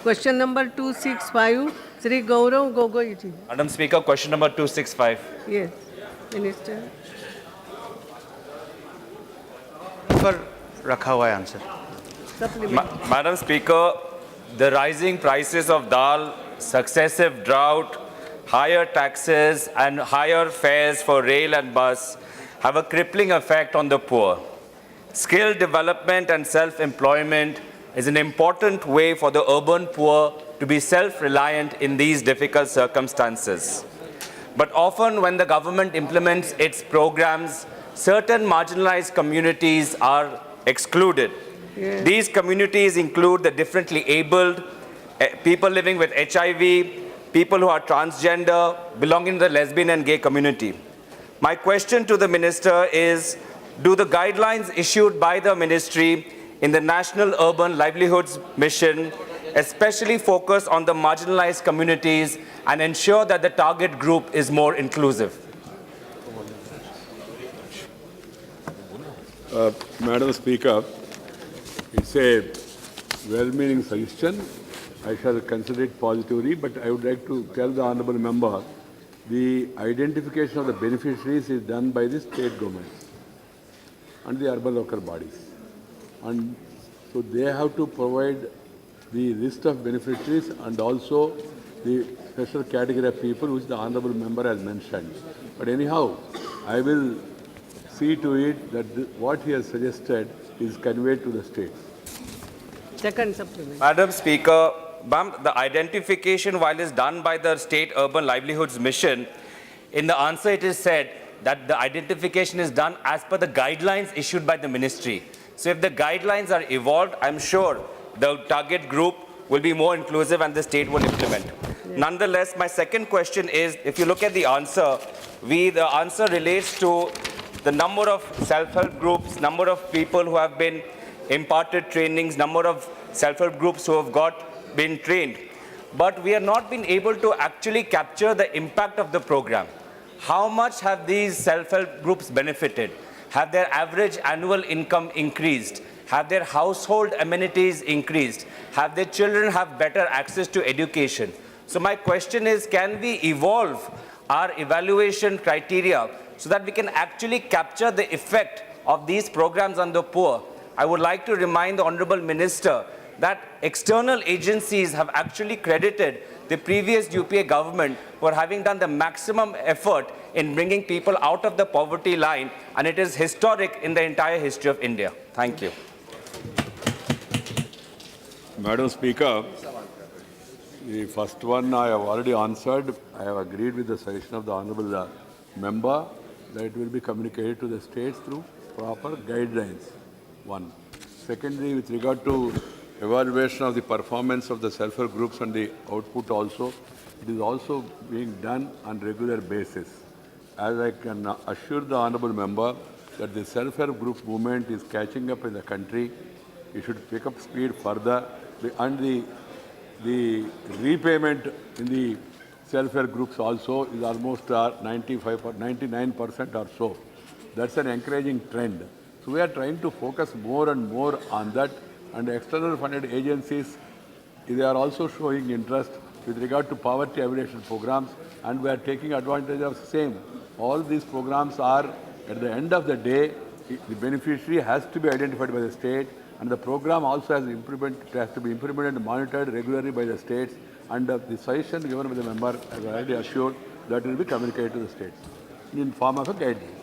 Question number 265, Sri Gaurav Gogoi ji. Madam Speaker, question number 265. Yes, Minister. पर रखा हुआ है answer. Supplement. Madam Speaker, the rising prices of dal, successive drought, higher taxes and higher fares for rail and bus have a crippling effect on the poor. Skill development and self-employment is an important way for the urban poor to be self-reliant in these difficult circumstances. But often when the government implements its programs, certain marginalized communities are excluded. Yes. These communities include the differently abled, people living with HIV, people who are transgender, belonging to the lesbian and gay community. My question to the Minister is, do the guidelines issued by the Ministry in the National Urban Livelihoods Mission especially focus on the marginalized communities and ensure that the target group is more inclusive? Madam Speaker, it's a well-meaning suggestion. I shall consider it positively, but I would like to tell the honourable member the identification of the beneficiaries is done by the state governments and the urban local bodies. And so they have to provide the list of beneficiaries and also the special category of people which the honourable member has mentioned. But anyhow, I will see to it that what he has suggested is conveyed to the states. Second supplement. Madam Speaker, the identification, while is done by the State Urban Livelihoods Mission, in the answer it is said that the identification is done as per the guidelines issued by the ministry. So if the guidelines are evolved, I'm sure the target group will be more inclusive and the state will implement. Yes. Nonetheless, my second question is, if you look at the answer, the answer relates to the number of self-help groups, number of people who have been imparted trainings, number of self-help groups who have been trained. But we have not been able to actually capture the impact of the program. How much have these self-help groups benefited? Have their average annual income increased? Have their household amenities increased? Have their children have better access to education? So my question is, can we evolve our evaluation criteria so that we can actually capture the effect of these programs on the poor? I would like to remind the Honourable Minister that external agencies have actually credited the previous UPA government for having done the maximum effort in bringing people out of the poverty line, and it is historic in the entire history of India. Thank you. Madam Speaker, the first one I have already answered. I have agreed with the suggestion of the honourable member that it will be communicated to the states through proper guidelines. One. Secondly, with regard to evaluation of the performance of the self-help groups and the output also, it is also being done on regular basis. As I can assure the honourable member that the self-help group movement is catching up in the country, it should pick up speed further, and the repayment in the self-help groups also is almost 99% or so. That's an encouraging trend. So we are trying to focus more and more on that, and external funded agencies, they are also showing interest with regard to poverty alleviation programs, and we are taking advantage of the same. All these programs are, at the end of the day, the beneficiary has to be identified by the state, and the program also has to be implemented and monitored regularly by the states, and the suggestion given by the member, as I already assured, that will be communicated to the states in form of a guideline.